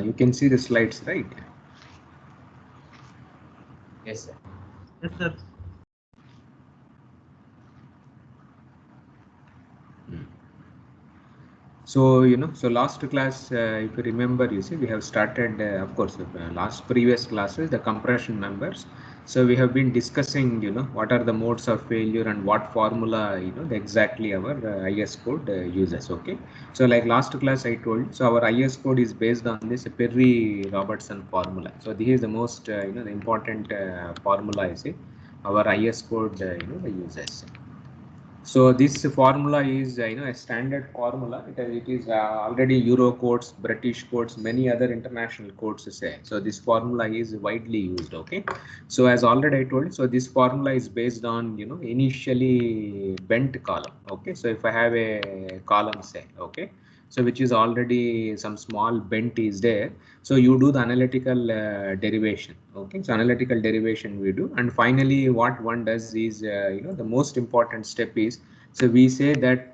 You can see the slides, right? Yes, sir. Yes, sir. So, so last class, if you remember, you see, we have started, of course, last previous classes, the compression members. So we have been discussing, what are the modes of failure and what formula, exactly our IS code uses. Okay. So like last class I told, so our IS code is based on this Perry-Robertson formula. So this is the most, the important formula, I say, our IS code, uses. So this formula is a standard formula. It is already Euro codes, British codes, many other international codes say. So this formula is widely used. Okay. So as already I told, so this formula is based on initially bent column. Okay. So if I have a column say, okay, so which is already some small bent is there, so you do the analytical derivation. Okay, so analytical derivation we do, and finally what one does is the most important step is, so we say that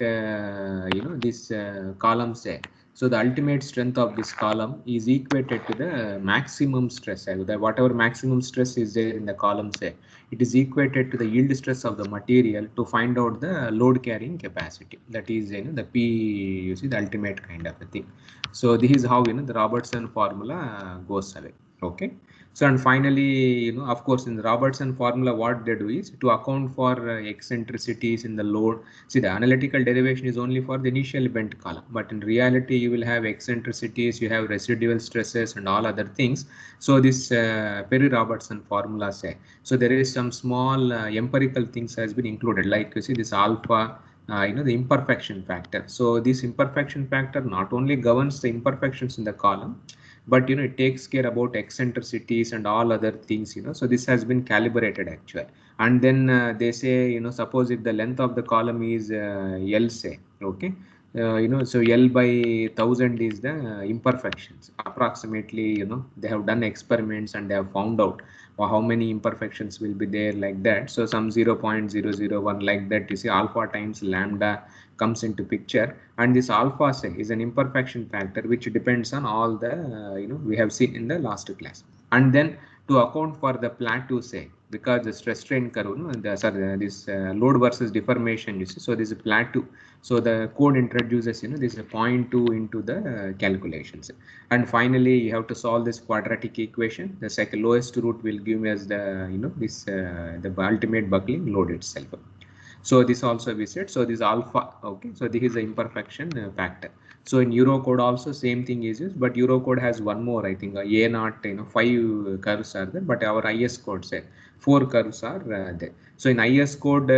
this column say, so the ultimate strength of this column is equated to the maximum stress. Whatever maximum stress is there in the column say, it is equated to the yield stress of the material to find out the load carrying capacity. That is the P, you see, the ultimate kind of a thing. So this is how the Robertson formula goes away. Okay. So and finally, of course, in the Robertson formula, what they do is to account for eccentricities in the load. See, the analytical derivation is only for the initial bent column, but in reality, you will have eccentricities, you have residual stresses and all other things. So this Perry-Robertson formula say, so there is some small empirical things has been included, like you see this alpha, the imperfection factor. So this imperfection factor not only governs the imperfections in the column, but it takes care about eccentricities and all other things. So this has been calibrated actually, and then they say, suppose if the length of the column is L say, okay, so L by 1000 is the imperfections approximately. They have done experiments and they have found out how many imperfections will be there, like that. So some 0.001 like that, you see, alpha times lambda comes into picture, and this alpha say is an imperfection factor which depends on all the we have seen in the last class. And then to account for the plateau say, because the stress strain curve, this load versus deformation, you see, so this is plateau. So the code introduces this 0.2 into the calculations, and finally you have to solve this quadratic equation. The second lowest root will give me as the this the ultimate buckling load itself. So this also we said, so this alpha, okay, so this is the imperfection factor. So in Eurocode also same thing is used, but Eurocode has one more, I think, A not, 5 curves are there, but our IS code said 4 curves are there. So in IS code,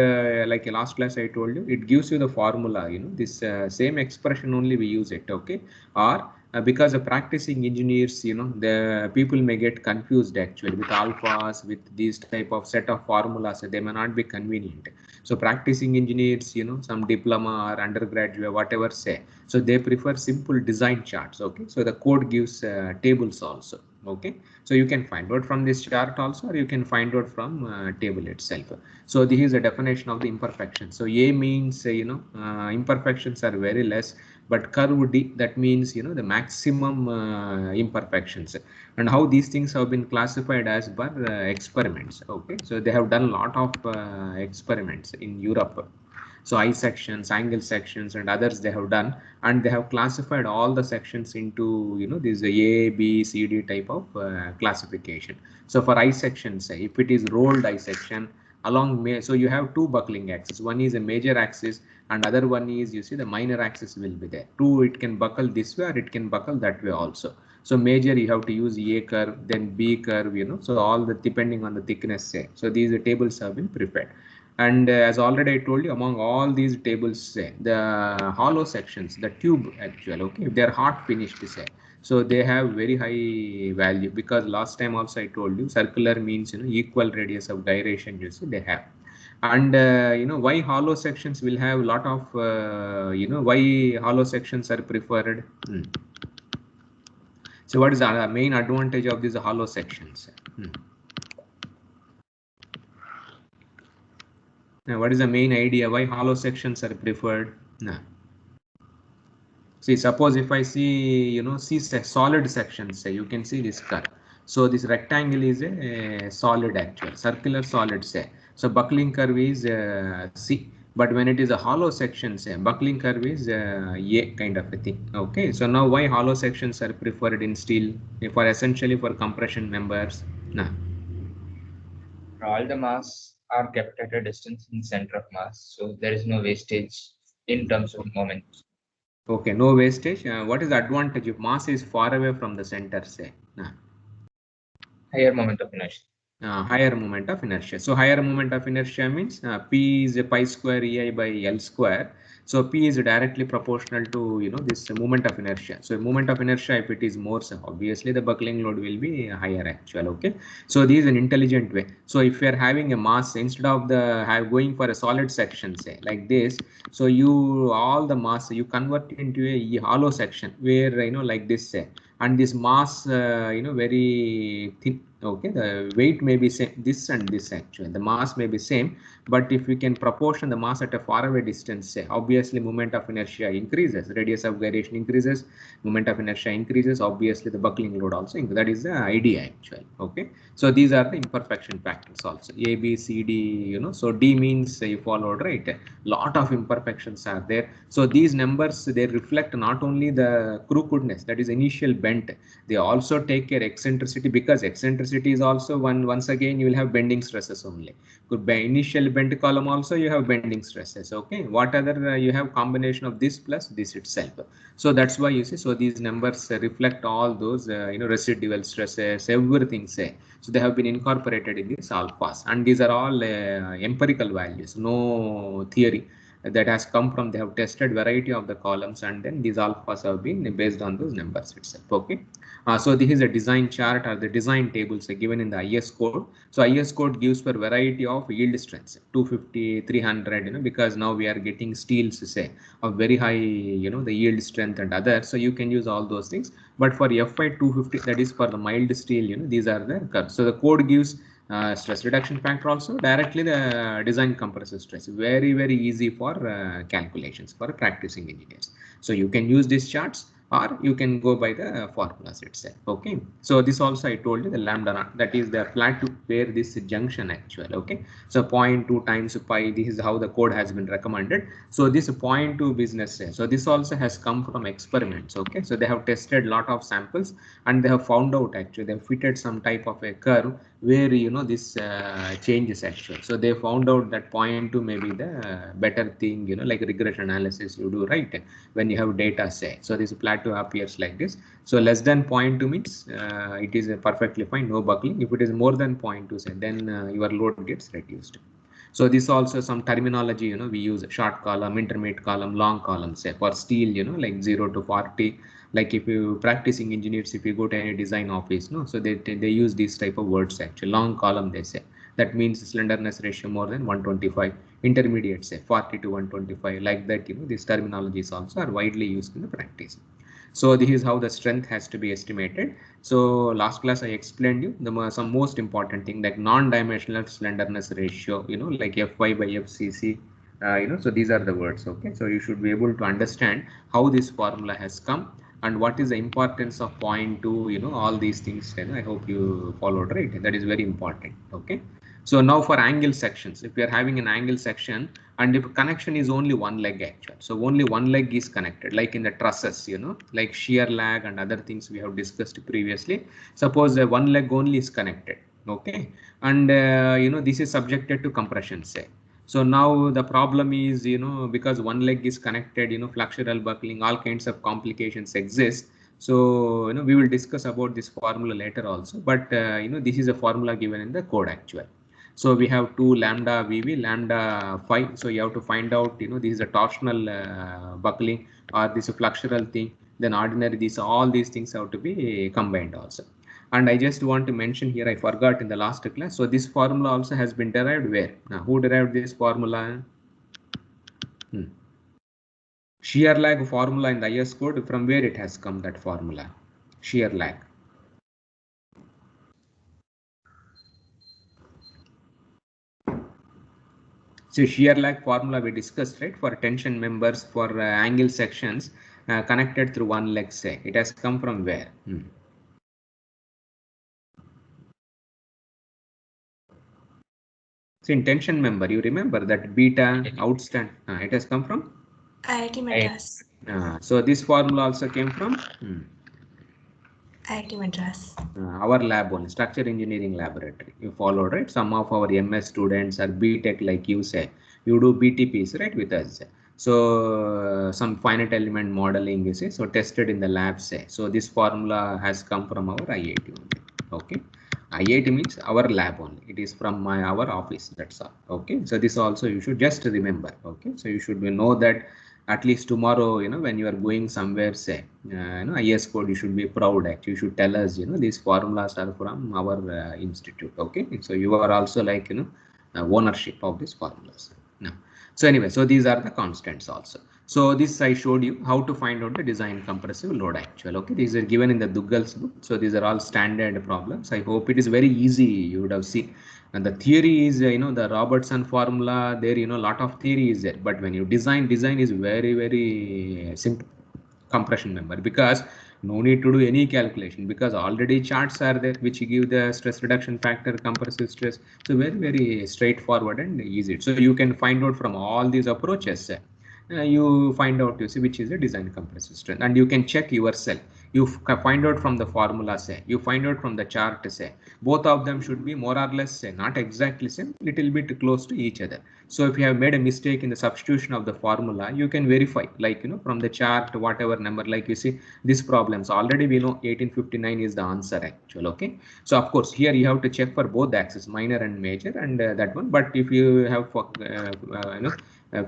like last class I told you, it gives you the formula, this same expression only we use it, okay, or because the practicing engineers, the people may get confused actually with alphas, with these type of set of formulas, they may not be convenient. So practicing engineers, some diploma or undergraduate, whatever say, so they prefer simple design charts. Okay, so the code gives tables also. Okay, so you can find out from this chart also, or you can find out from table itself. So this is a definition of the imperfection. So A means imperfections are very less, but curve D, that means the maximum imperfections. And how these things have been classified as per experiments. Okay, so they have done a lot of experiments in Europe. So I sections, angle sections, and others they have done, and they have classified all the sections into this A, B, C, D type of classification. So for I sections, if it is rolled I section along, so you have two buckling axes. One is a major axis, and other one is, you see, the minor axis will be there. Two, it can buckle this way or it can buckle that way also. So major you have to use A curve, then B curve, so all the depending on the thickness say. So these tables have been prepared. And as already I told you, among all these tables say, the hollow sections, the tube actual, okay, if they are hot finished say, so they have very high value, because last time also I told you circular means equal radius of gyration, you see, they have. And why hollow sections will have a lot of why hollow sections are preferred. So what is the main advantage of these hollow sections? Now, what is the main idea why hollow sections are preferred? See, suppose if I see, see solid sections, say you can see this curve. So this rectangle is a solid actual, circular solid say. So buckling curve is C. But when it is a hollow section, say buckling curve is A kind of a thing. Okay. So now why hollow sections are preferred in steel for essentially for compression members? Nah. All the mass are kept at a distance in center of mass, so there is no wastage in terms of moment. Okay. No wastage. What is the advantage if mass is far away from the center, say? Nah. Higher moment of inertia. Higher moment of inertia. So higher moment of inertia means P is a pi square EI by L square. So P is directly proportional to this moment of inertia. So moment of inertia, if it is more, so obviously the buckling load will be higher actual. Okay. So this is an intelligent way. So if you are having a mass instead of going for a solid section, say like this, so you all the mass you convert into a hollow section where like this say, and this mass very thin. Okay, the weight may be same, this and this actually, the mass may be same, but if we can proportion the mass at a far away distance, say obviously moment of inertia increases, radius of gyration increases, moment of inertia increases, obviously the buckling load also increases. That is the idea actually. Okay, so these are the imperfection factors also, A, B, C, D, so D means you followed, right? Lot of imperfections are there. So these numbers, they reflect not only the crookedness, that is initial bent, they also take care eccentricity, because eccentricity is also once again you will have bending stresses only. Could be initial bent column also you have bending stresses. Okay, what other you have combination of this plus this itself. So that's why you see, so these numbers reflect all those residual stresses, everything say. So they have been incorporated in these alphas, and these are all empirical values, no theory that has come from, they have tested variety of the columns, and then these alphas have been based on those numbers itself. Okay. So this is a design chart or the design tables given in the IS code. So IS code gives for variety of yield strengths, 250, 300, because now we are getting steels, say, of very high, the yield strength and others. So you can use all those things. But for FI 250, that is for the mild steel, these are the curves. So the code gives stress reduction factor also, directly the design compressive stress. Very, very easy for calculations for practicing engineers. So you can use these charts, or you can go by the formulas itself. Okay, so this also I told you, the lambda naught, that is the plateau where this junction actual. Okay, so 0.2 times pi, this is how the code has been recommended. So this 0.2 business, so this also has come from experiments. Okay, so they have tested lot of samples, and they have found out actually, they have fitted some type of a curve where this changes actually. So they found out that 0.2 may be the better thing, like regression analysis you do, right, when you have data, say. So this plateau appears like this. So less than 0.2 means it is perfectly fine, no buckling. If it is more than 0.2, say, then your load gets reduced. So this also some terminology, we use short column, intermediate column, long column, say for steel, like 0 to 40. Like if you practicing engineers, if you go to any design office, no, so they use these type of words actually. Long column, they say, that means slenderness ratio more than 125. Intermediate, say 40 to 125, like that. These terminologies also are widely used in the practice. So this is how the strength has to be estimated. So last class I explained you some most important thing, like non-dimensional slenderness ratio, like Fy by FCC. So these are the words. Okay, so you should be able to understand how this formula has come, and what is the importance of 0.2, all these things. I hope you followed, right? That is very important. Okay, so now for angle sections, if you are having an angle section, and if connection is only one leg actual, so only one leg is connected, like in the trusses, like shear lag and other things we have discussed previously. Suppose one leg only is connected. Okay, and this is subjected to compression, say. So now the problem is, because one leg is connected, flexural buckling, all kinds of complications exist. So we will discuss about this formula later also, but this is a formula given in the code actual. So we have 2 lambda VV, lambda phi. So you have to find out, this is a torsional buckling, or this is a flexural thing. Then ordinary, all these things have to be combined also. And I just want to mention here, I forgot in the last class. So this formula also has been derived where? Now, who derived this formula? Shear lag formula in the IS code, from where it has come, that formula? Shear lag. So shear lag formula we discussed, right, for tension members, for angle sections. connected through one leg, say. It has come from where? So in tension member, you remember that beta outstand, it has come from? IIT Madras. So this formula also came from? IIT Madras. Our lab only, structure engineering laboratory. You followed, right? Some of our MS students are BTech, like you say. You do BTPs, right, with us. So some finite element modeling, you see, so tested in the lab, say. So this formula has come from our IIT only. Okay. IIT means our lab only. It is from our office. That's all. Okay. So this also you should just remember. Okay. So you should know that at least tomorrow, when you are going somewhere, say, IS code, you should be proud. Actually, you should tell us, these formulas are from our institute. Okay. So you are also like, ownership of these formulas. Now, so anyway, so these are the constants also. So this I showed you how to find out the design compressive load actual. Okay, these are given in the Duggal's book. So these are all standard problems. I hope it is very easy. You would have seen. And the theory is, the Robertson formula there, lot of theory is there. But when you design is very, very simple compression member, because no need to do any calculation, because already charts are there which give the stress reduction factor, compressive stress. So very, very straightforward and easy. So you can find out from all these approaches. You find out, you see, which is the design compressive strength, and you can check yourself. You find out from the formula, say, you find out from the chart, say, both of them should be more or less, say, not exactly same, little bit close to each other. So if you have made a mistake in the substitution of the formula, you can verify, like, from the chart, whatever number, like you see these problems already we know 1859 is the answer actual. Okay, so of course here you have to check for both the axis, minor and major, and that one. But if you have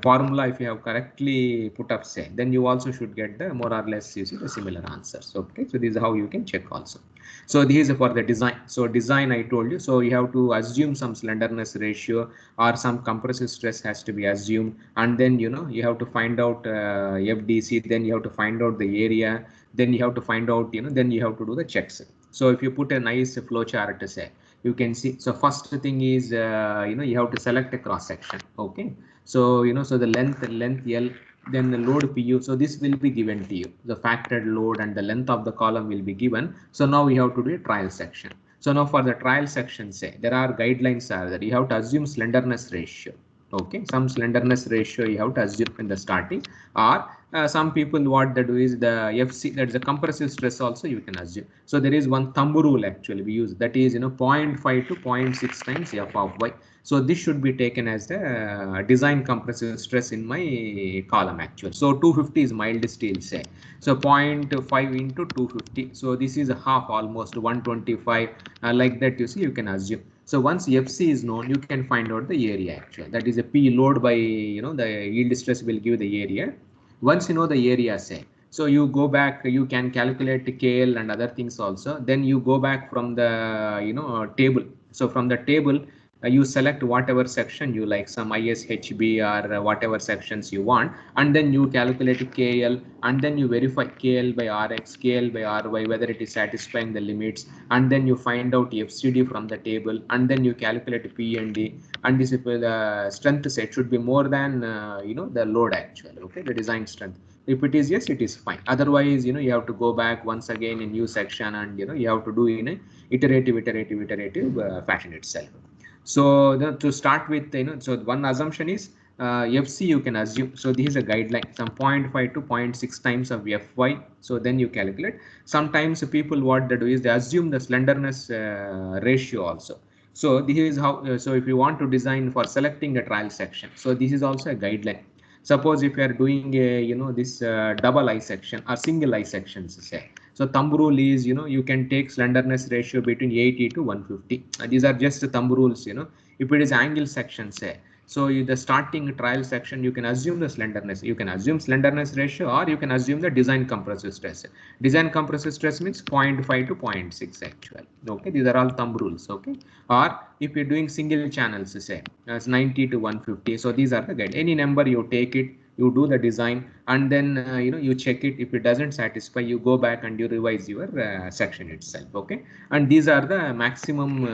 formula, if you have correctly put up, say, then you also should get the more or less, you see, the similar answers. Okay, so this is how you can check also. So this is for the design. So design, I told you, so you have to assume some slenderness ratio or some compressive stress has to be assumed, and then you have to find out FDC, then you have to find out the area, then you have to find out, then you have to do the checks. So if you put a nice flow chart, say, you can see. So first thing is you have to select a cross section. Okay, so so the length L, then the load PU. So this will be given to you, the factored load, and the length of the column will be given. So now we have to do a trial section. So now for the trial section, say, there are guidelines are that you have to assume slenderness ratio. Okay, some slenderness ratio you have to assume in the starting, or some people what they do is the FC, that is the compressive stress, also you can assume. So there is one thumb rule actually we use, that is 0.5 to 0.6 times F of Y. So this should be taken as the design compressive stress in my column actually. So 250 is mild steel, say. So 0.5 into 250. So this is a half, almost 125, like that, you see, you can assume. So once FC is known, you can find out the area actually. That is a P load by, the yield stress will give the area. Once you know the area, say, so you go back, you can calculate KL and other things also. Then you go back from the, table. So from the table, you select whatever section you like, some ISHB or whatever sections you want, and then you calculate KL, and then you verify KL by RX, KL by RY, whether it is satisfying the limits, and then you find out FCD from the table, and then you calculate P and D, and this the strength set should be more than the load actually. Okay, the design strength. If it is yes, it is fine. Otherwise, you have to go back once again in new section, and you have to do in a iterative fashion itself. So to start with, so one assumption is FC you can assume. So this is a guideline, some 0.5 to 0.6 times of Fy. So then you calculate. Sometimes people what they do is they assume the slenderness ratio also. So this is how. So if you want to design for selecting a trial section, so this is also a guideline. Suppose if you are doing a this double I section or single I sections, say. So thumb rule is, you can take slenderness ratio between 80 to 150. These are just thumb rules, If it is angle section, say, so the starting trial section, you can assume the slenderness. You can assume slenderness ratio, or you can assume the design compressive stress. Design compressive stress means 0.5 to 0.6 actually. Okay, these are all thumb rules. Okay, or if you're doing single channels, say, as 90 to 150. So these are the guide. Any number you take it, you do the design, and then you check it. If it doesn't satisfy, you go back and you revise your section itself. Okay, and these are the maximum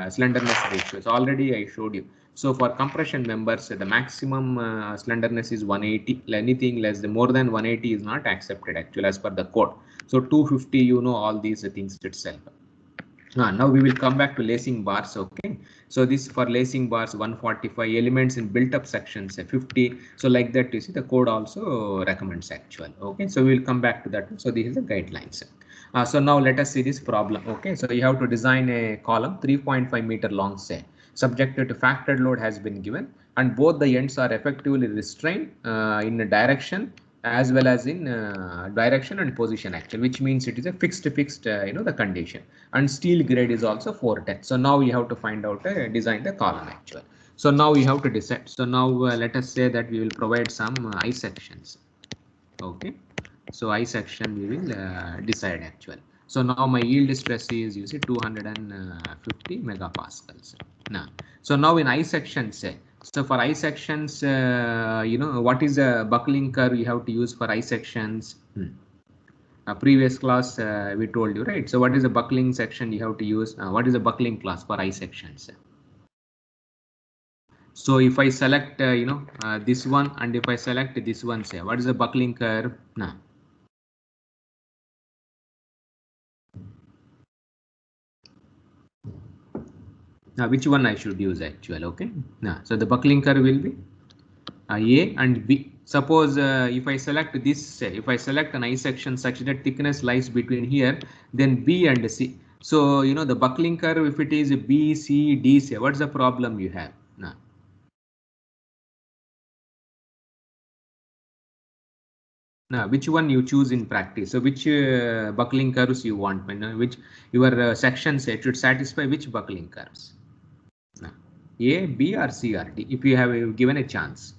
slenderness ratios. Already I showed you. So for compression members, the maximum slenderness is 180. Anything less than more than 180 is not accepted actually as per the code. So 250, you know all these things itself. Now we will come back to lacing bars. Okay, so this for lacing bars 145 elements in built up sections 50. So like that, you see the code also recommends actual. Okay, so we will come back to that. So this is the guidelines. So now let us see this problem. Okay, so you have to design a column 3.5 meter long, say, subjected to factored load has been given, and both the ends are effectively restrained in a direction as well as in direction and position actually, which means it is a fixed the condition, and steel grade is also 410. So now you have to find out design the column actually. So now you have to decide. So now let us say that we will provide some I sections. Okay, so I section we will decide actually. So now my yield stress is, you see, 250 megapascals. Now, so now in I section, say, so for I sections, what is a buckling curve you have to use for I sections? Previous class we told you, right? So what is the buckling section you have to use? What is the buckling class for I sections? So if I select this one, and if I select this one, say, what is the buckling curve? Now, which one I should use actually? Okay, so the buckling curve will be A and B. Suppose if I select this, say, if I select an I section such that thickness lies between here, then B and C. So the buckling curve, if it is B, C, D, say, what's the problem you have? Now, which one you choose in practice? So which buckling curves you want? Which your section set should satisfy which buckling curves? A, B, or C, or D, if you have given a chance.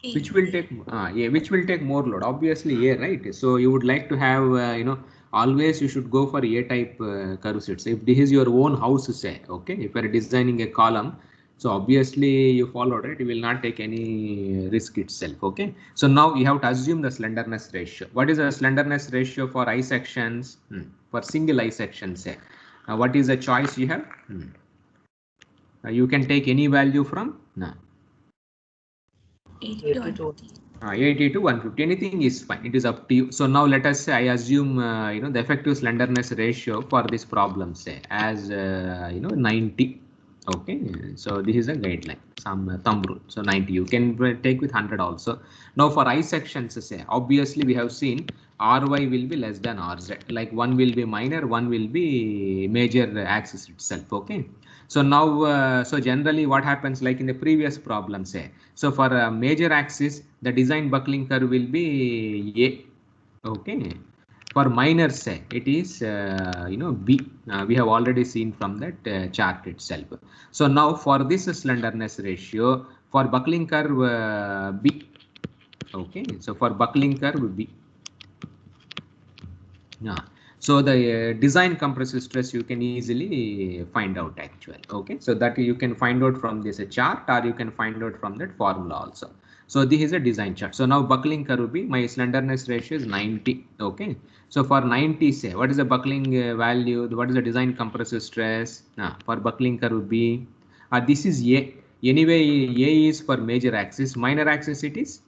Which will take which will take more load? Obviously A, right? So you would like to have always you should go for A type curve sets. If this is your own house, say, okay, if you are designing a column, so obviously you follow, right? You will not take any risk itself. Okay, so now you have to assume the slenderness ratio. What is the slenderness ratio for I sections? For single I section, say, what is the choice you have? You can take any value from 80 to 150. 80 to 150, anything is fine. It is up to you. So now let us say I assume the effective slenderness ratio for this problem, say, as 90. Okay, so this is a guideline, some thumb rule. So 90, you can take with 100 also. Now for I sections, say, obviously we have seen Ry will be less than Rz, like one will be minor, one will be major axis itself. Okay, so now so generally what happens, like in the previous problem, say, so for a major axis, the design buckling curve will be A. Okay. For minor, say, it is B. We have already seen from that chart itself. So now for this slenderness ratio, for buckling curve B. Okay. So for buckling curve B. Yeah. So the design compressive stress you can easily find out actually. Okay, so that you can find out from this chart, or you can find out from that formula also. So this is a design chart. So now buckling curve B, my slenderness ratio is 90. Okay, so for 90, say, what is the buckling value? What is the design compressive stress? For buckling curve B, this is A. Anyway, A is for major axis. Minor axis it is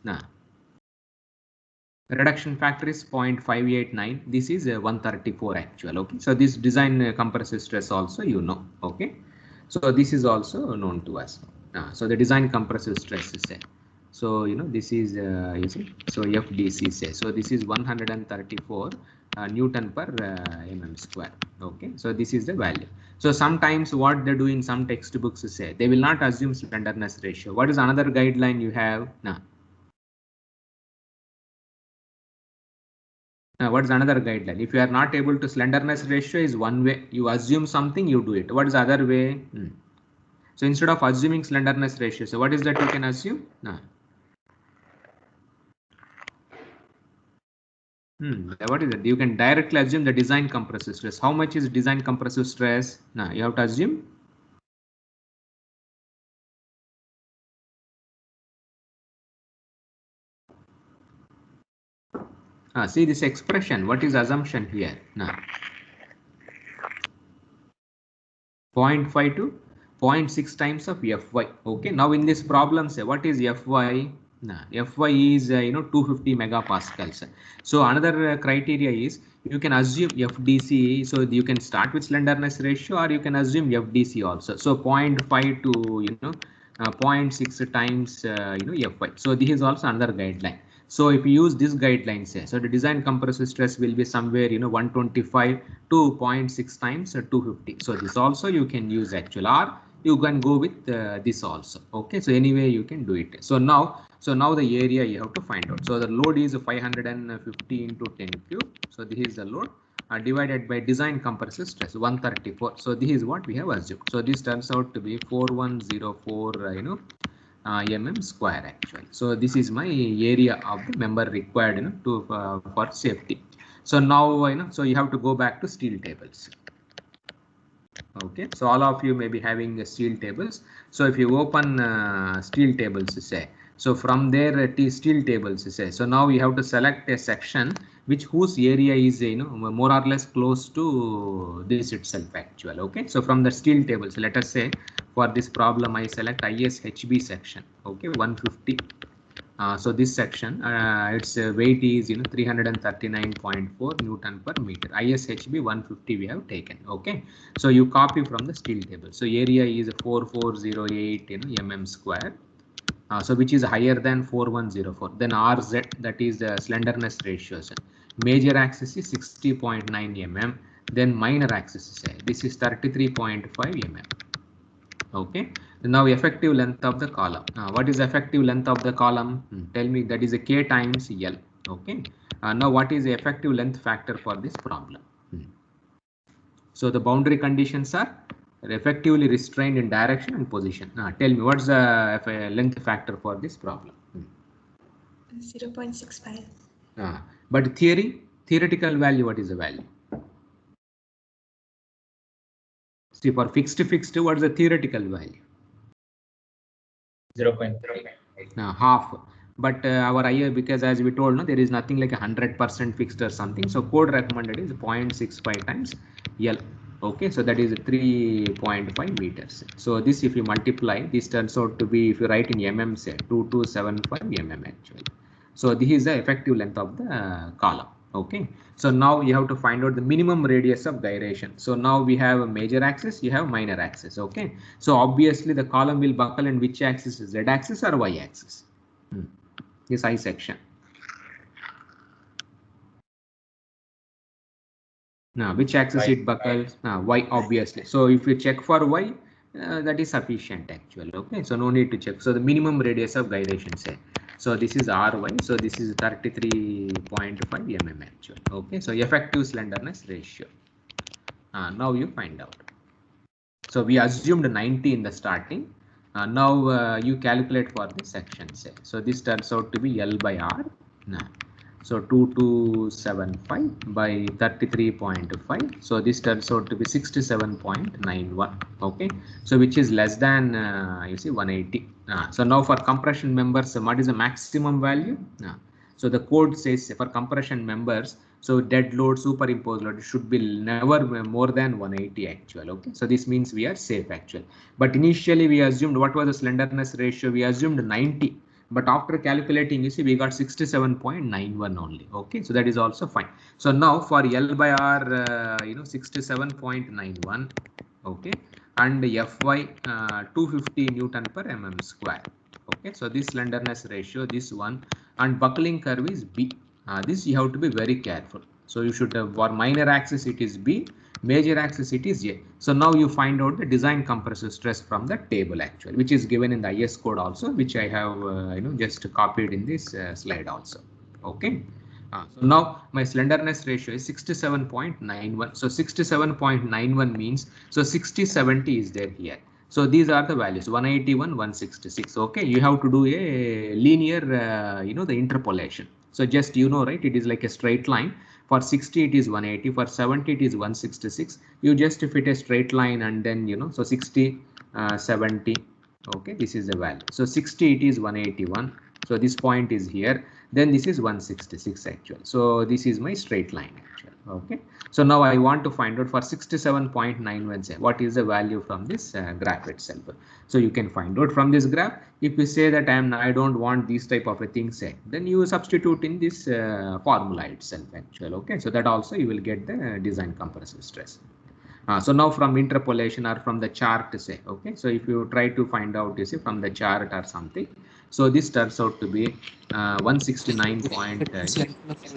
reduction factor is 0.589. This is 134 actual. Okay, so this design compressive stress also okay, so this is also known to us. So the design compressive stress is so this is you see, so FDC say, so this is 134 Newton per mm square. Okay, so this is the value. So sometimes what they do in some textbooks say, they will not assume slenderness ratio. What is another guideline you have what is another guideline? If you are not able to, slenderness ratio is one way. You assume something, you do it. What is the other way? So instead of assuming slenderness ratio, so what is that you can assume? What is it? You can directly assume the design compressive stress. How much is design compressive stress? You have to assume. See this expression. What is assumption here? 0.5 to 0.6 times of Fy. Okay, now in this problem, say what is Fy? Fy is 250 megapascals. So another criteria is you can assume FDC. So you can start with slenderness ratio, or you can assume FDC also. So 0.5 to 0.6 times Fy. So this is also another guideline. So if you use this guideline, say, so the design compressive stress will be somewhere 125 to 0.6 times 250. So this also you can use actual, or you can go with this also. Okay, so anyway you can do it. So now the area you have to find out. So the load is 550 into 10 cube. So this is the load divided by design compressive stress 134. So this is what we have assumed. So this turns out to be 4104 mm square actually. So this is my area of the member required to for safety. So now so you have to go back to steel tables. Okay, so all of you may be having steel tables. So if you open steel tables, say, so from there steel tables, say, so now you have to select a section whose area is more or less close to this itself actual. Okay, so from the steel tables, let us say for this problem I select ISHB section. Okay, 150. So this section, its weight is 339.4 Newton per meter. ISHB 150 we have taken. Okay, so you copy from the steel table. So area is 4408 mm square. So which is higher than 4104. Then RZ, that is the slenderness ratios. Major axis is 60.9 mm. Then minor axis is this is 33.5 mm. Okay, now effective length of the column. What is effective length of the column? Tell me. That is a K times L. Okay, now what is the effective length factor for this problem? So the boundary conditions are effectively restrained in direction and position. Tell me, what's the length factor for this problem? 0.65. But theoretical value, what is the value? See, for fixed, what is the theoretical value? 0.3. Half. But our IA, because as we told, there is nothing like 100% fixed or something. So code recommended is 0.65 times L. Okay, so that is 3.5 meters. So this, if you multiply, this turns out to be, if you write in mm, say 2275 mm actually. So this is the effective length of the column. Okay, so now you have to find out the minimum radius of gyration. So now we have a major axis, you have minor axis. Okay, so obviously the column will buckle in which axis? Z axis or Y axis? This I section. Now which axis it buckles? Y, obviously. So if you check for Y, that is sufficient actually. Okay, so no need to check. So the minimum radius of gyration, say, so this is Ry, so this is 33.5 mm actually. Okay, so effective slenderness ratio. Now you find out. So we assumed 90 in the starting. Now you calculate for the section, say. So this turns out to be L by R. So 2275 by 33.5. So this turns out to be 67.91. Okay, so which is less than you see 180. So now for compression members, what is the maximum value? So the code says for compression members, so dead load, superimposed load should be never more than 180 actual. Okay, so this means we are safe actual. But initially we assumed, what was the slenderness ratio? We assumed 90. But after calculating, you see, we got 67.91 only. Okay, so that is also fine. So now for L by R, 67.91. Okay, and Fy 250 Newton per mm square. Okay, so this slenderness ratio, this one, and buckling curve is B. This you have to be very careful. So you should have, for minor axis it is B, major axis it is A. So now you find out the design compressive stress from the table actually, which is given in the IS code also, which I have just copied in this slide also. Okay. So now my slenderness ratio is 67.91. So 67.91 means, so 60/70 is there here. So these are the values 181, 166. Okay, you have to do a linear, the interpolation. So just right, it is like a straight line. For 60 it is 180, for 70 it is 166. You just fit a straight line and then so 60, 70. Okay, this is the value. So 60 it is 181. So this point is here. Then this is 166 actual. So this is my straight line actually. Okay, so now I want to find out for 67.91, say what is the value from this graph itself. So you can find out from this graph. If you say that I don't want these type of a thing, say, then you substitute in this formula itself actually. Okay, so that also you will get the design compressive stress. So now from interpolation or from the chart, say, okay, so if you try to find out, you see, from the chart or something, so this turns out to be 169 point. Ratio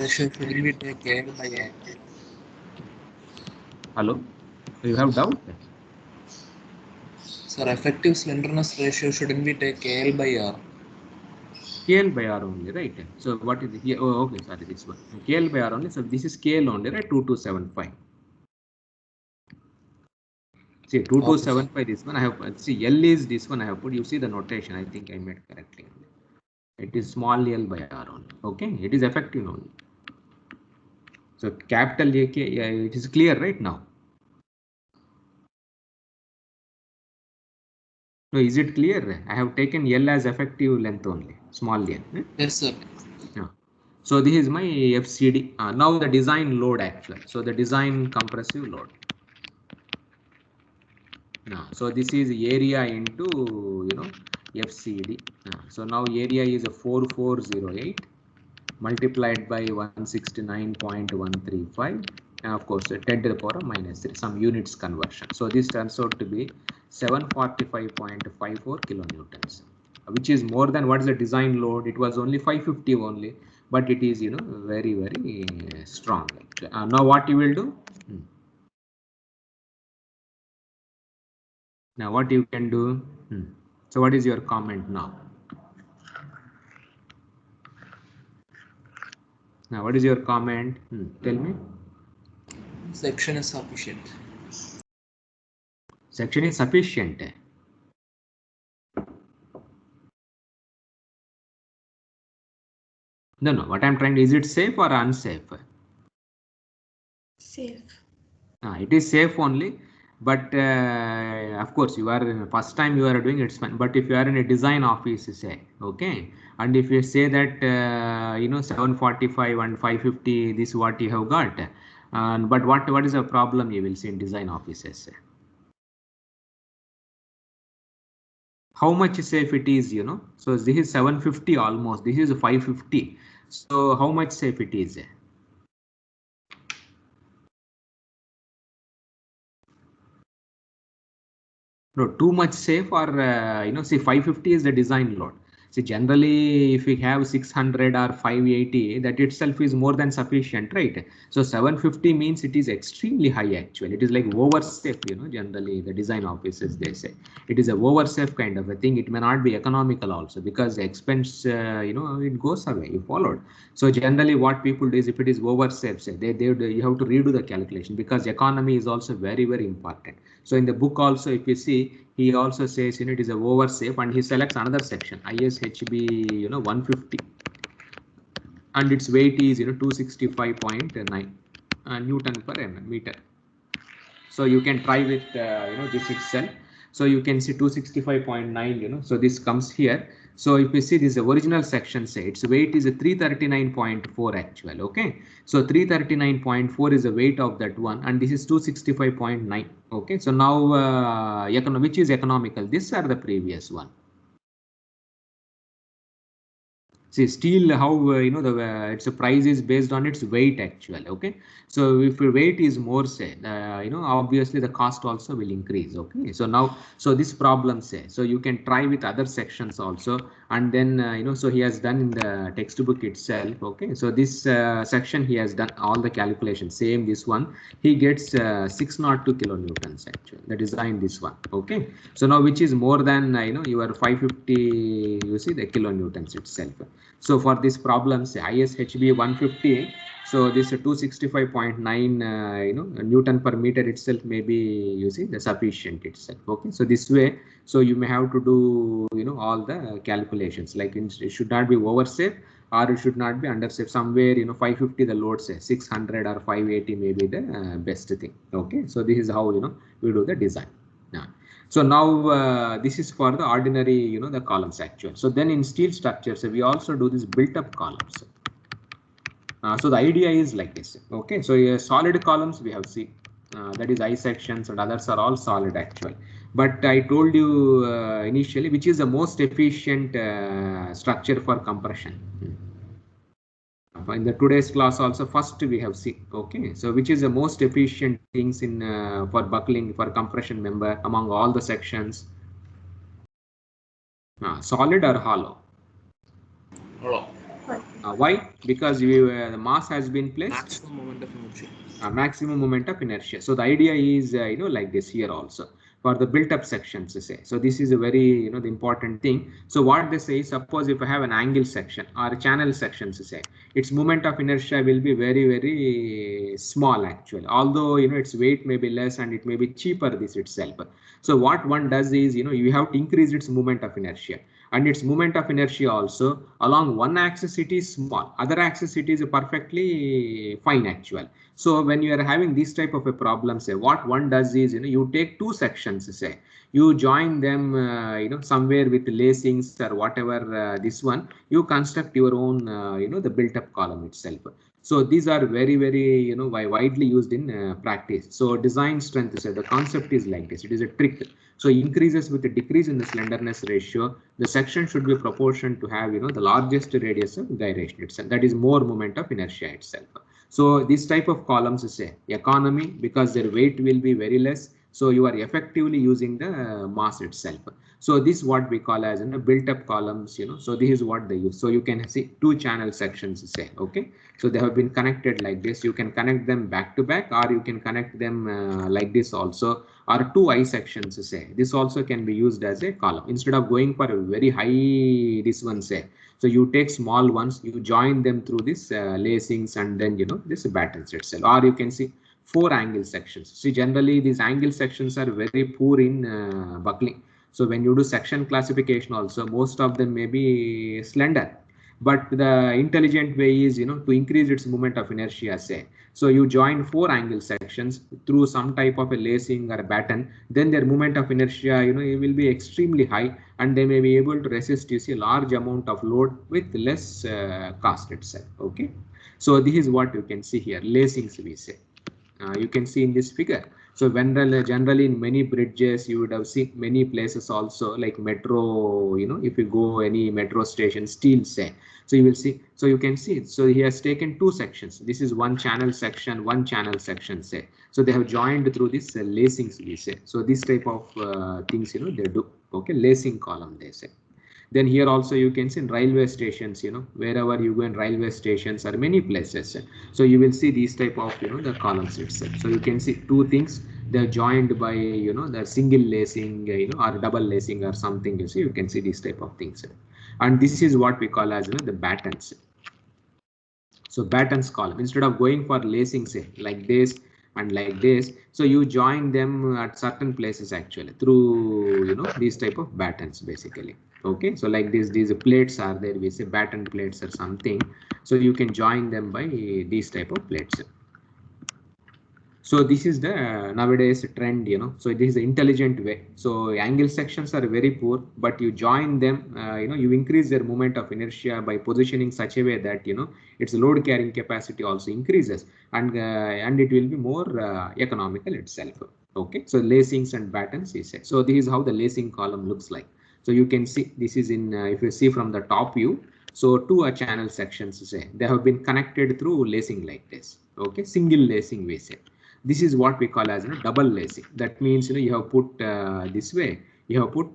should we take L by R? Hello, you have doubt? Sir, effective slenderness ratio shouldn't we take KL by R? KL by R only, right? So what is it here? Oh, okay, sorry, this one. KL by R only. So this is KL only, right? 2275. See, 2275, this one I have, see, L is this one I have put, you see the notation, I think I made correctly. It is small L by R only, okay? It is effective only. So capital AK, yeah, it is clear right now. No, is it clear? I have taken L as effective length only, small L. Yes, sir. Yeah. So this is my FCD. Now the design load actually. So the design compressive load. So this is area into, you know, FCD. So now area is a 4408 multiplied by 169.135, and of course 10 to the power minus 3, some units conversion. So this turns out to be 745.54 kilonewtons, which is more than what is the design load. It was only 550 only, but it is, you know, very, very strong. Now what you will do? Now what you can do? So what is your comment now? Now what is your comment? Tell me. Section is sufficient. Section is sufficient. No, what I'm trying to, is it safe or unsafe? Safe. It is safe only, but of course you are first time you are doing it's fine. But if you are in a design office, say, okay, and if you say that you know, 745 and 550, this is what you have got, but what is the problem you will see in design offices? How much safe it is, you know? So this is 750 almost. This is 550. So how much safe it is? No, too much safe, or you know, see, 550 is the design load. See, generally, if we have 600 or 580, that itself is more than sufficient, right? So 750 means it is extremely high actually. It is like over safe, you know, generally the design offices, they say. It is a over safe kind of a thing. It may not be economical also, because the expense, you know, it goes away, you followed. So generally what people do is, if it is over safe, say, you have to redo the calculation, because economy is also very, very important. So in the book also, if you see, he also says, you know, it is a over safe, and he selects another section, ISHB, you know, 150, and its weight is, you know, 265.9 Newton per meter. So you can try with, you know, this itself. So you can see 265.9, you know, so this comes here. So if you see this original section, say its weight is a 339.4 actual. Okay, so 339.4 is the weight of that one, and this is 265.9. Okay, so now which is economical? This are the previous one. See, steel, how you know, the its price is based on its weight actually. Okay, so if your weight is more, say, you know, obviously the cost also will increase. Okay, so now, so this problem, say, so you can try with other sections also, and then you know, so he has done in the textbook itself. Okay, so this section he has done all the calculations, same this one, he gets 602 kilonewtons actually, the design this one. Okay, so now which is more than you know, your 550, you see the kilonewtons itself. So for this problem, say ISHB 150, so this 265.9 you know, Newton per meter itself may be, you see, the sufficient itself. Okay, so this way, so you may have to do, you know, all the calculations, like it should not be over safe, or it should not be under safe. Somewhere, you know, 550 the load, say 600 or 580 may be the best thing. Okay, so this is how, you know, we do the design. So now this is for the ordinary, you know, the columns actual. So then in steel structures, we also do this built up columns. So the idea is like this. Okay, so solid columns we have seen, that is I sections and others are all solid actually. But I told you initially which is the most efficient structure for compression. In the today's class also first we have seen. Okay, so which is the most efficient things in for buckling for compression member among all the sections? Solid or hollow? Hollow. Why? Because the mass has been placed. Maximum moment of inertia. Maximum moment of inertia. So the idea is like this here also for the built-up sections. Say so this is a very the important thing. So what they say is, suppose if I have an angle section or a channel sections, say its moment of inertia will be very small actually, although its weight may be less and it may be cheaper this itself. So what one does is you have to increase its moment of inertia, and its moment of inertia also along one axis it is small, other axis it is perfectly fine actually. So when you are having this type of a problem, say what one does is you take two sections, say you join them somewhere with lacings or whatever, this one you construct your own the built up column itself. So these are very widely used in practice. So design strength, say the concept is like this, it is a trick. So increases with a decrease in the slenderness ratio, the section should be proportion to have the largest radius of gyration itself, that is more moment of inertia itself. So this type of columns is say economy because their weight will be very less. So you are effectively using the mass itself. So this is what we call as built up columns, so this is what they use. So you can see two channel sections say, okay. So they have been connected like this. You can connect them back to back, or you can connect them like this also, or two I sections say. This also can be used as a column instead of going for a very high this one say. So you take small ones, you join them through this lacings and then this battens itself. Or you can see four angle sections. See, generally these angle sections are very poor in buckling. So when you do section classification also, most of them may be slender. But the intelligent way is to increase its moment of inertia say. So you join four angle sections through some type of a lacing or a batten, then their moment of inertia it will be extremely high, and they may be able to resist a large amount of load with less cost itself. Okay, so this is what you can see here, lacings we say. You can see in this figure. So when generally in many bridges you would have seen many places also like metro, if you go any metro station, steel say. So you will see, so you can see, so he has taken two sections. This is one channel section say. So they have joined through this lacings we say. So this type of things they do. Okay, lacing column they say. Then here also you can see in railway stations, wherever you go in railway stations or many places. So you will see these type of the columns itself. So you can see two things, they're joined by the single lacing or double lacing or something. You see, you can see these type of things, and this is what we call as the battens. So battens column, instead of going for lacing say like this and like this, so you join them at certain places actually through these type of battens basically. Okay, so like this, these plates are there, we say batten plates or something. So you can join them by these type of plates. So this is the nowadays trend, so this is the intelligent way. So angle sections are very poor, but you join them, you increase their moment of inertia by positioning such a way that its load carrying capacity also increases, and it will be more economical itself. Okay, so lacings and battens is it. So this is how the lacing column looks like. So you can see this is in if you see from the top view. So two channel sections say they have been connected through lacing like this. Okay, single lacing we say. This is what we call as double lacing. That means you have put this way, you have put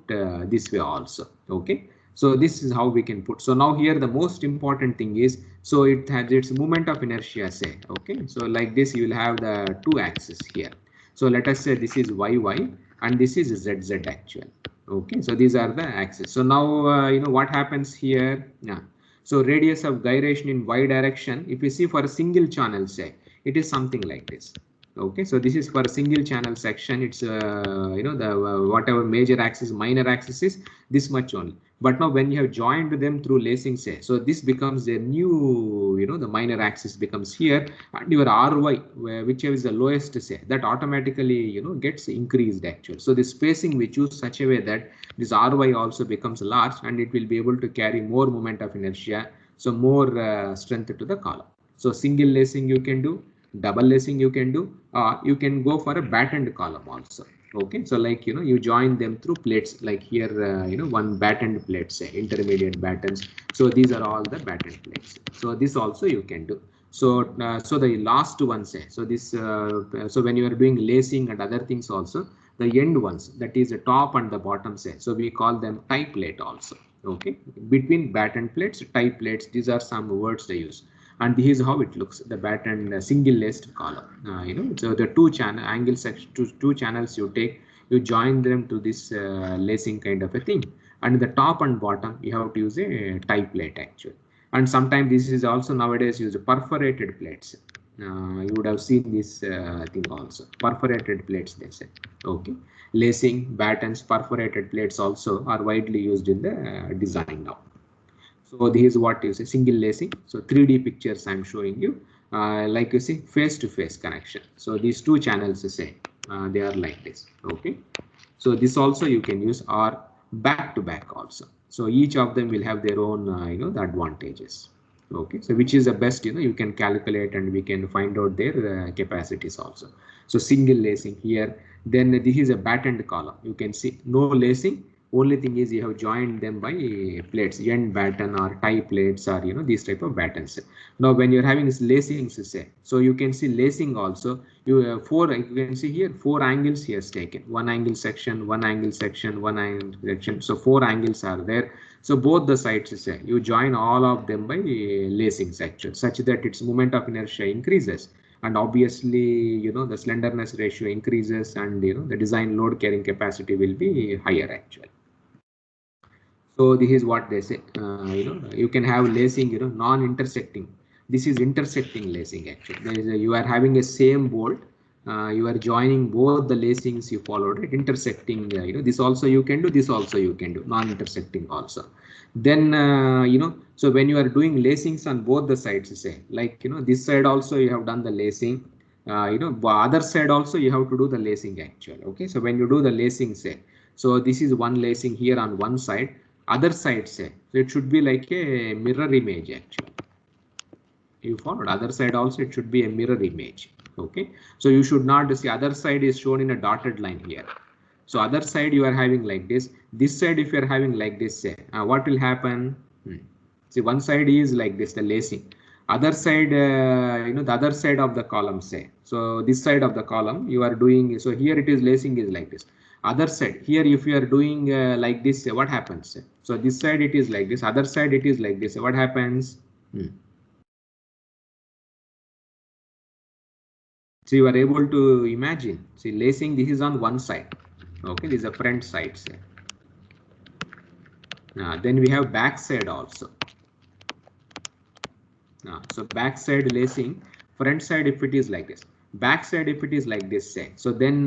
this way also. Okay, so this is how we can put. So now here the most important thing is, so it has its moment of inertia say. Okay, so like this you will have the two axes here. So let us say this is YY and this is ZZ actually. Okay, so these are the axes. So now what happens here. Yeah. So radius of gyration in Y direction, if you see for a single channel say, it is something like this. Okay, so this is for a single channel section. It's the whatever major axis, minor axis is this much only. But now when you have joined them through lacing say, so this becomes a new the minor axis becomes here, and your RY, whichever is the lowest say, that automatically gets increased actually. So the spacing we choose such a way that this RY also becomes large, and it will be able to carry more moment of inertia, so more strength to the column. So single lacing you can do, double lacing you can do, you can go for a battened column also. Okay, so like you join them through plates, like here one battened plate, say intermediate battens. So these are all the battened plates. So this also you can do. So so the last one, say, so this so when you are doing lacing and other things also, the end ones, that is the top and the bottom, say, so we call them tie plate also. Okay, between battened plates, tie plates, these are some words they use. And this is how it looks, the battened single laced column. So the two channel angle section, two channels you take, you join them to this lacing kind of a thing, and the top and bottom you have to use a tie plate actually. And sometimes this is also nowadays used perforated plates. You would have seen this thing also, perforated plates they say. Okay, lacing, battens, perforated plates also are widely used in the design now. So this is what you say, single lacing. So 3D pictures I'm showing you, like you see, face-to-face connection. So these two channels you say, they are like this. Okay, so this also you can use, or back-to-back also. So each of them will have their own the advantages. Okay, so which is the best, you can calculate and we can find out their capacities also. So single lacing here, then this is a battened column. You can see no lacing. Only thing is you have joined them by plates, end batten or tie plates, or these type of battens. Now when you're having this lacing, say, so you can see lacing also. You can see here 4 angles he has taken, one angle section, one angle section, one angle section. So 4 angles are there. So both the sides, say, you join all of them by lacing section, such that its moment of inertia increases. And obviously, the slenderness ratio increases, and the design load carrying capacity will be higher actually. So this is what they say. You can have lacing, non-intersecting. This is intersecting lacing actually. There is you are having a same bolt. You are joining both the lacings you followed, right? Intersecting. This also you can do. This also you can do. Non-intersecting also. Then so when you are doing lacings on both the sides, say, like this side also you have done the lacing. Other side also you have to do the lacing actually. Okay, so when you do the lacing, say, so this is one lacing here on one side, other side, say, so it should be like a mirror image actually. You followed? Other side also it should be a mirror image. Okay, so you should not see other side is shown in a dotted line here. So other side you are having like this. This side if you are having like this, say, what will happen? See, one side is like this, the lacing. Other side, the other side of the column, say. So this side of the column you are doing. So here it is lacing is like this. Other side here, if you are doing like this, say, what happens? So this side it is like this. Other side it is like this. What happens? So you are able to imagine. See, lacing, this is on one side. Okay, this is a front side, say. Then we have back side also. So back side lacing, front side if it is like this, back side if it is like this, say, so then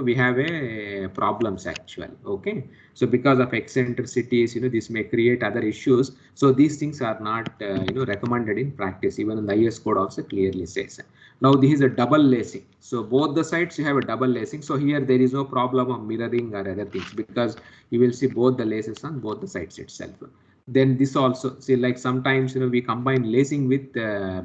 we have a problems actually. Okay, so because of eccentricities, this may create other issues. So these things are not recommended in practice. Even in the IS code also clearly says. Now this is a double lacing. So both the sides you have a double lacing. So here there is no problem of mirroring or other things, because you will see both the laces on both the sides itself. Then this also, see, like sometimes we combine lacing with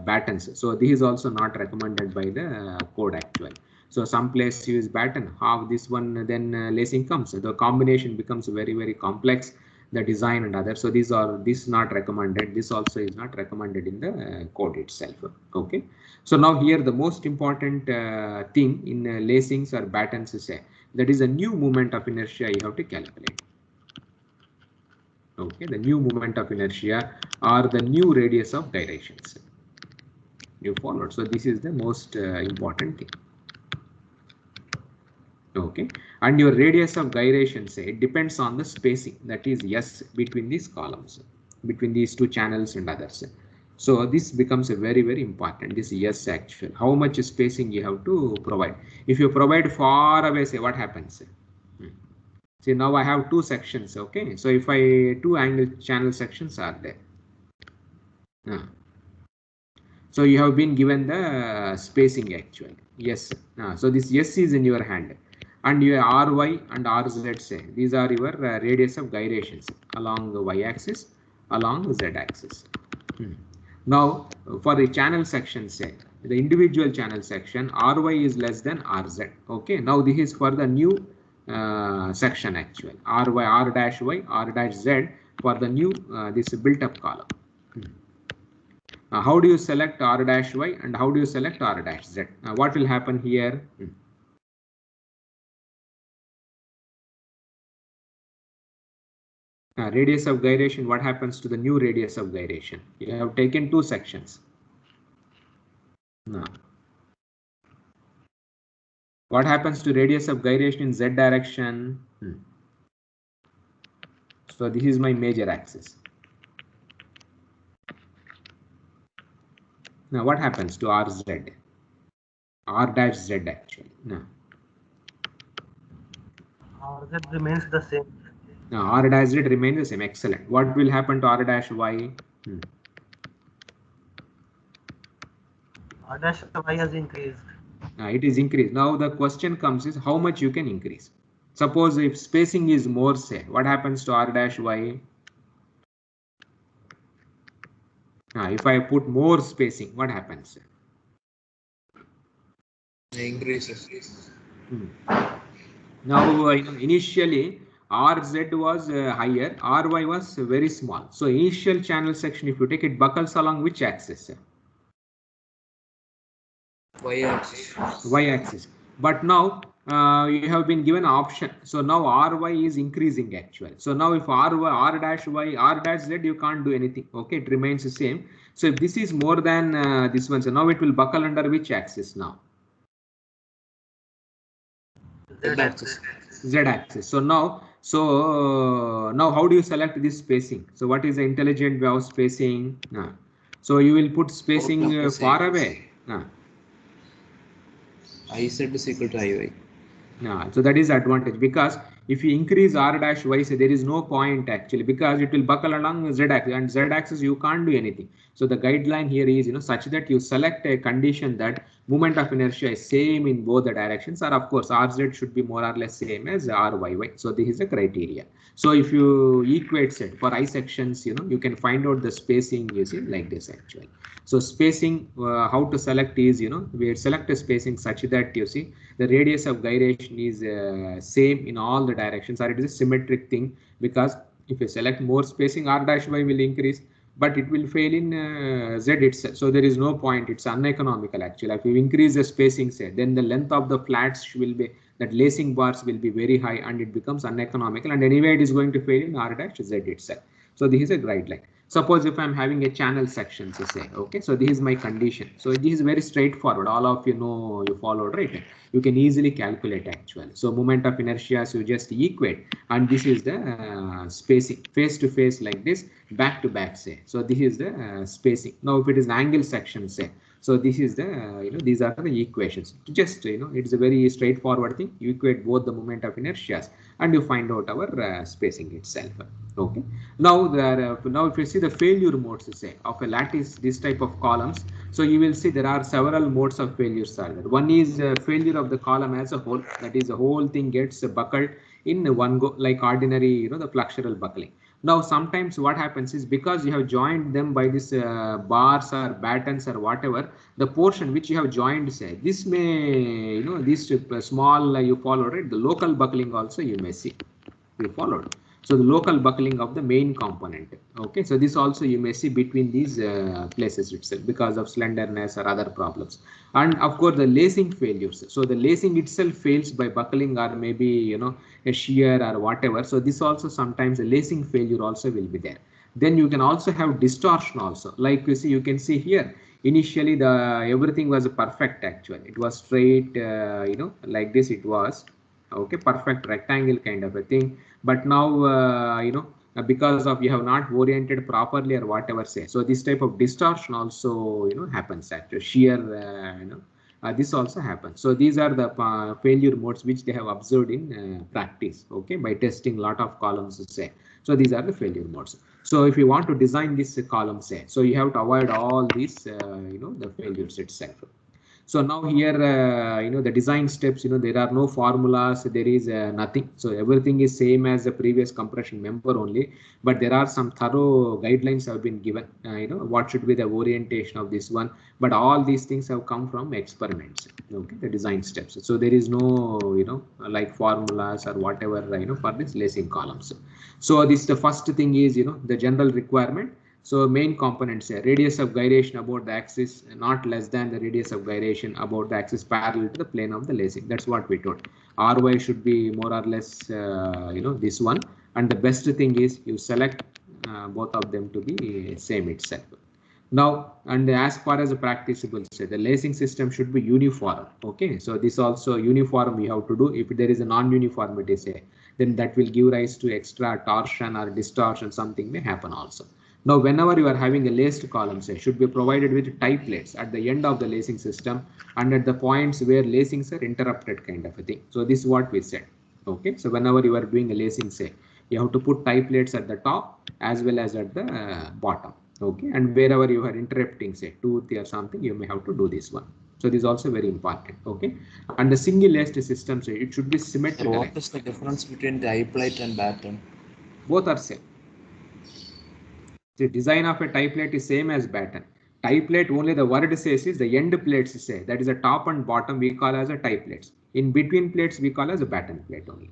battens. So this is also not recommended by the code actually. So some place use batten, half this one, then lacing comes. The combination becomes very, very complex, the design and others. So this not recommended. This also is not recommended in the code itself. Okay, so now here the most important thing in lacings or battens is that is a new moment of inertia you have to calculate. Okay, the new moment of inertia or the new radius of gyrations you followed. So this is the most important thing. Okay, and your radius of gyration, say, it depends on the spacing, that is S between these columns, between these two channels and others. So this becomes a very, very important, this S actual, how much spacing you have to provide. If you provide far away, say, what happens? See, now I have two sections. Okay, so if two angle channel sections are there. So you have been given the spacing actually. Yes. So this S is in your hand, and your RY and RZ, say, these are your radius of gyrations along the Y axis, along the Z axis. Now for the channel section, say the individual channel section, Ry is less than Rz. Okay, now this is for the new section actually, Ry, R dash Y, R dash Z for the new this built up column. How do you select R dash Y and how do you select R dash Z? What will happen here? Radius of gyration, what happens to the new radius of gyration? You have taken two sections. Now, what happens to radius of gyration in Z direction? So this is my major axis. Now what happens to RZ? R dash Z actually. Now RZ remains the same. Now R dash Z remains the same. Excellent. What will happen to R dash Y? R dash Y has increased. It is increased. Now the question comes is how much you can increase. Suppose if spacing is more, say, what happens to R dash Y? If I put more spacing, what happens? Increases. Now initially RZ was higher, RY was very small. So initial channel section, if you take it, buckles along which axis? Y axis. Y axis. But now you have been given an option. So now Ry is increasing actually. So now if R dash Y, R dash Z, you can't do anything. Okay, it remains the same. So if this is more than this one, so now it will buckle under which axis now? Z axis. Z axis. So now how do you select this spacing? So what is the intelligent way of spacing? So you will put spacing far away. IZ is equal to IY. So that is the advantage, because if you increase R dash Y, say there is no point actually, because it will buckle along Z axis, and Z axis you can't do anything. So the guideline here is such that you select a condition that moment of inertia is same in both the directions, or of course RZ should be more or less same as RYY. So this is the criteria. So if you equate it for I sections, you can find out the spacing using like this actually. So spacing, how to select is, we select a spacing such that you see the radius of gyration is same in all the directions, or it is a symmetric thing, because if you select more spacing, R dash Y will increase, but it will fail in Z itself. So there is no point. It's uneconomical actually. If you increase the spacing, say, then the length of the flats will be, that lacing bars will be very high, and it becomes uneconomical, and anyway it is going to fail in R dash Z itself. So this is a guideline. Suppose if I'm having a channel section, so say, okay, so this is my condition. So this is very straightforward. All of you followed, right? You can easily calculate actually. So moment of inertia, so you just equate, and this is the spacing, face to face like this, back to back, say. So this is the spacing. Now if it is an angle section, say, so this is the these are the equations. Just it's a very straightforward thing. You equate both the moment of inertia and you find out our spacing itself. Okay. Now now if you see the failure modes, say, of a lattice, this type of columns, so you will see there are several modes of failures are there. One is failure of the column as a whole, that is the whole thing gets buckled in one go, like ordinary the flexural buckling. Now sometimes what happens is, because you have joined them by this bars or battens or whatever, the portion which you have joined, say, this may this small you follow, right? The local buckling also you may see, you followed. So the local buckling of the main component. Okay, so this also you may see between these places itself because of slenderness or other problems. And of course the lacing failures. So the lacing itself fails by buckling, or maybe a shear or whatever. So this also sometimes a lacing failure also will be there. Then you can also have distortion also. Like you see, you can see here, initially the everything was perfect actually. It was straight, like this it was. Okay, perfect rectangle kind of a thing, but now because of you have not oriented properly or whatever, say, so this type of distortion also happens actually. Shear this also happens. So these are the failure modes which they have observed in practice, okay, by testing lot of columns, say. So these are the failure modes. So if you want to design this column, say, so you have to avoid all these the failures itself. So now here, the design steps, there are no formulas, there is nothing. So everything is same as the previous compression member only, but there are some thorough guidelines have been given, what should be the orientation of this one. But all these things have come from experiments, okay, the design steps. So there is no, like formulas or whatever, for this lacing columns. So this the first thing is, the general requirement. So main components here, radius of gyration about the axis not less than the radius of gyration about the axis parallel to the plane of the lacing. That's what we told. Ry should be more or less, this one. And the best thing is you select both of them to be same itself. Now, and as far as the practicable, say the lacing system should be uniform. Okay, so this also uniform we have to do. If there is a non-uniformity, say, then that will give rise to extra torsion or distortion. Something may happen also. Now, whenever you are having a laced column, say, should be provided with tie plates at the end of the lacing system and at the points where lacings are interrupted, kind of a thing. So this is what we said. Okay, so whenever you are doing a lacing, say, you have to put tie plates at the top as well as at the bottom. Okay, and wherever you are interrupting, say, tooth or something, you may have to do this one. So this is also very important. Okay, and the single laced system, say, it should be symmetrical. So what is the difference between tie plate and batten? Both are same. The design of a tie plate is same as batten. Tie plate, only the word says is the end plates, say, that is the top and bottom we call as a tie plates. In between plates we call as a batten plate only.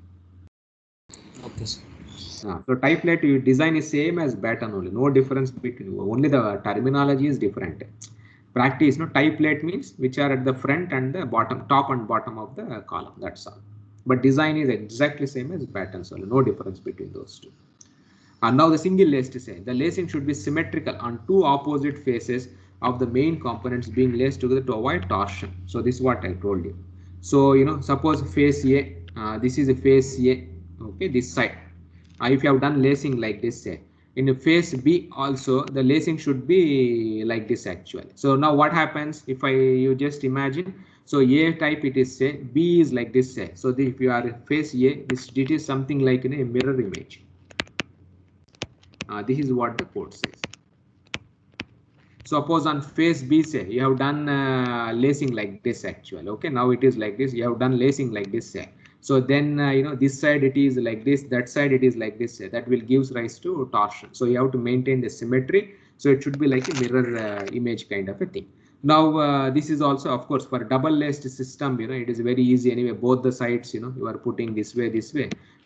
Okay, sir. So tie plate you design is same as batten only, no difference between, only the terminology is different. Practice, tie plate means which are at the front and the bottom, top and bottom of the column, that's all. But design is exactly same as battens only, no difference between those two. And now the single laced, say, the lacing should be symmetrical on two opposite faces of the main components being laced together to avoid torsion. So this is what I told you. So, suppose face A, this is a face A, okay, this side. If you have done lacing like this, say, in a face B also the lacing should be like this actually. So now what happens if you just imagine, so A type it is, say, B is like this, say. So if you are face A, it is something like a mirror image. This is what the code says. Suppose on face B, say, you have done lacing like this actually. Okay, now it is like this. You have done lacing like this, say. So then this side it is like this, that side it is like this, say. That will gives rise to torsion. So you have to maintain the symmetry. So it should be like a mirror image kind of a thing. Now this is also, of course, for double laced system, it is very easy anyway. Both the sides, you are putting this way,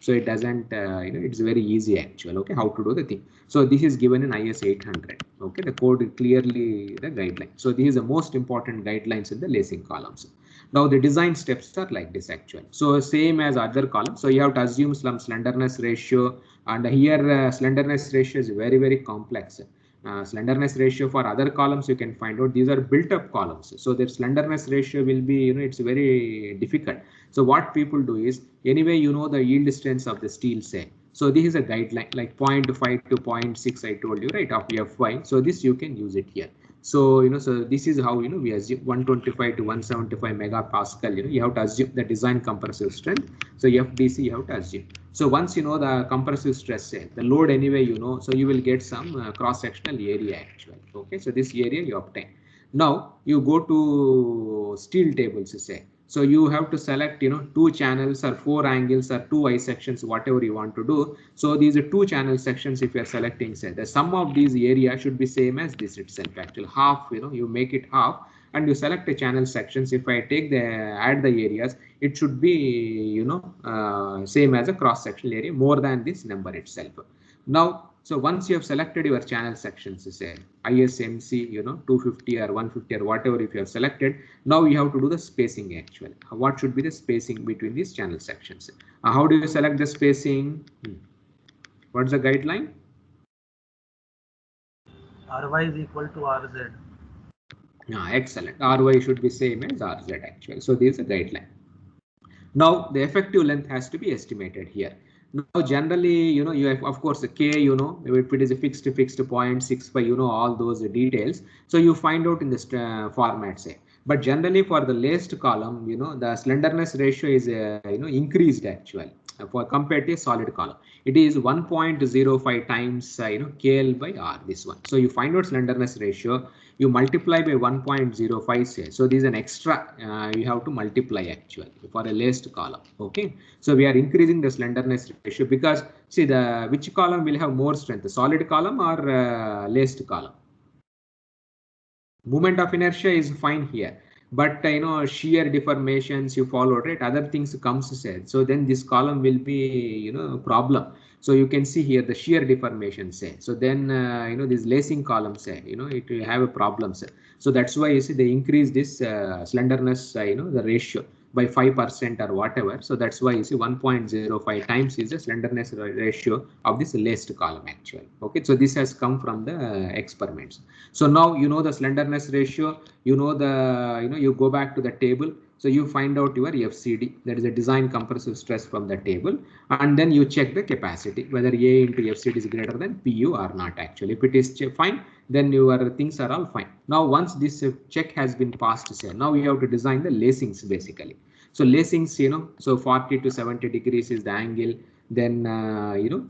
so it doesn't, it's very easy actually. Okay, how to do the thing. So this is given in IS 800. Okay, the code is clearly the guideline. So this is the most important guidelines in the lacing columns. Now the design steps are like this actually. So same as other columns. So you have to assume some slenderness ratio, and here slenderness ratio is very, very complex. Slenderness ratio for other columns you can find out, these are built up columns, so their slenderness ratio will be, it's very difficult. So what people do is, anyway, the yield strengths of the steel, say, so this is a guideline like 0.5 to 0.6 I told you, right, of Fy. So this you can use it here. So so this is how we assume 125 to 175 megapascal. You have to assume the design compressive strength. So FDC you have to assume. So once the compressive stress, say, the load anyway, so you will get some cross-sectional area actually. Okay, so this area you obtain. Now you go to steel tables, say. So you have to select, 2 channels or 4 angles or 2 I sections, whatever you want to do. So these are 2 channel sections. If you are selecting, say, the sum of these area should be same as this itself. Actually, half, you make it half, and you select the channel sections. If I take add the areas, it should be, same as a cross sectional area, more than this number itself. Now, so once you have selected your channel sections, say ISMC, 250 or 150 or whatever, if you have selected, now you have to do the spacing actually. What should be the spacing between these channel sections? How do you select the spacing? What's the guideline? Ry is equal to Rz. Excellent. Ry should be same as Rz actually. So this is a guideline. Now the effective length has to be estimated here. Now generally, you have, of course, K, if it is a fixed 0.65, all those details. So you find out in this format, say. But generally for the laced column, the slenderness ratio is, increased actually for compared to a solid column. it is 1.05 times KL by R, this one. So you find out slenderness ratio, you multiply by 1.05 say. So this is an extra you have to multiply actually for a laced column. Okay, so we are increasing the slenderness ratio because see which column will have more strength, the solid column or laced column? Moment of inertia is fine here, but shear deformations you followed, right? Other things comes said, so then this column will be problem. So you can see here the shear deformation say, so then this lacing column say it will have a problem say. So that's why you see they increase this slenderness the ratio by 5% or whatever. So that's why you see 1.05 times is the slenderness ratio of this laced column actually. Okay, so this has come from the experiments. So now you know the slenderness ratio, you know the you go back to the table, so you find out your FCD, that is a design compressive stress from the table, and then you check the capacity whether A into FCD is greater than PU or not actually. If it is fine, then your things are all fine. Now once this check has been passed, say, now you have to design the lacings basically. So lacings, so 40 to 70 degrees is the angle, then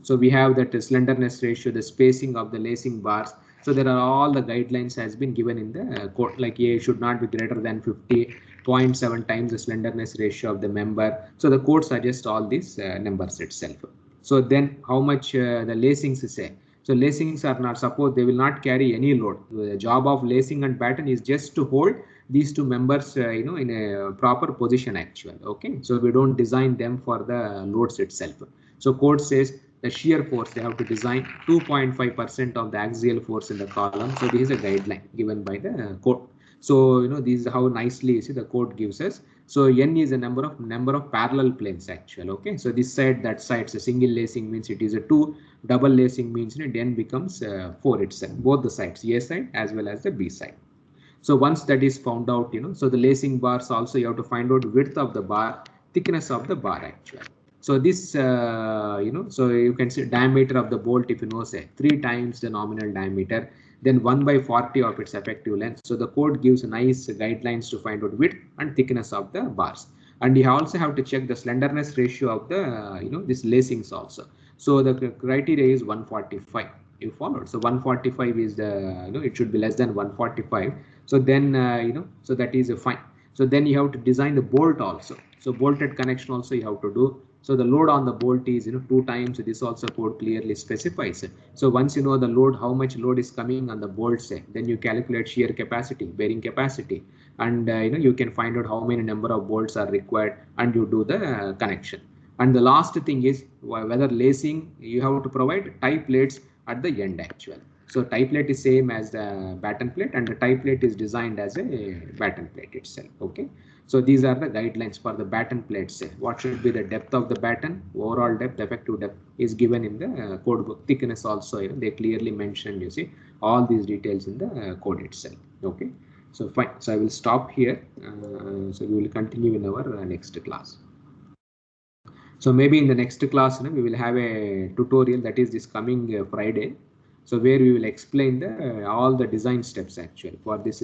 so we have that slenderness ratio, the spacing of the lacing bars. So there are all the guidelines has been given in the code, like A should not be greater than 50.7 times the slenderness ratio of the member. So the code suggests all these numbers itself. So then how much the lacings say? So lacings are not, suppose they will not carry any load. The job of lacing and batten is just to hold these two members in a proper position actually. Okay, so we don't design them for the loads itself. So code says the shear force, they have to design 2.5% of the axial force in the column. So this is a guideline given by the code. So this is how nicely you see the code gives us. So N is a number of parallel planes actually. Okay, so this side, that side, so single lacing means it is a 2, double lacing means N becomes 4 itself, both the sides, A side as well as the B side. So once that is found out, so the lacing bars also you have to find out width of the bar, thickness of the bar actually. So this, so you can see diameter of the bolt, if you know, say 3 times the nominal diameter, then 1/40 of its effective length. So the code gives nice guidelines to find out width and thickness of the bars. And you also have to check the slenderness ratio of the, this lacings also. So the criteria is 145. You followed. So 145 is the, it should be less than 145. So then, so that is fine. So then you have to design the bolt also. So bolted connection also you have to do. So the load on the bolt is 2 times. This also code clearly specifies. So once you know the load, how much load is coming on the bolt, say, then you calculate shear capacity, bearing capacity, and you can find out how many number of bolts are required, and you do the connection. And the last thing is whether lacing, you have to provide tie plates at the end actually. So tie plate is same as the batten plate, and the tie plate is designed as a batten plate itself. Okay. So these are the guidelines for the batten plates. What should be the depth of the batten, overall depth, effective depth is given in the code book. Thickness also, they clearly mentioned, you see, all these details in the code itself. Okay. So fine. So I will stop here. So we will continue in our next class. So maybe in the next class, we will have a tutorial, that is this coming Friday. So where we will explain all the design steps actually for this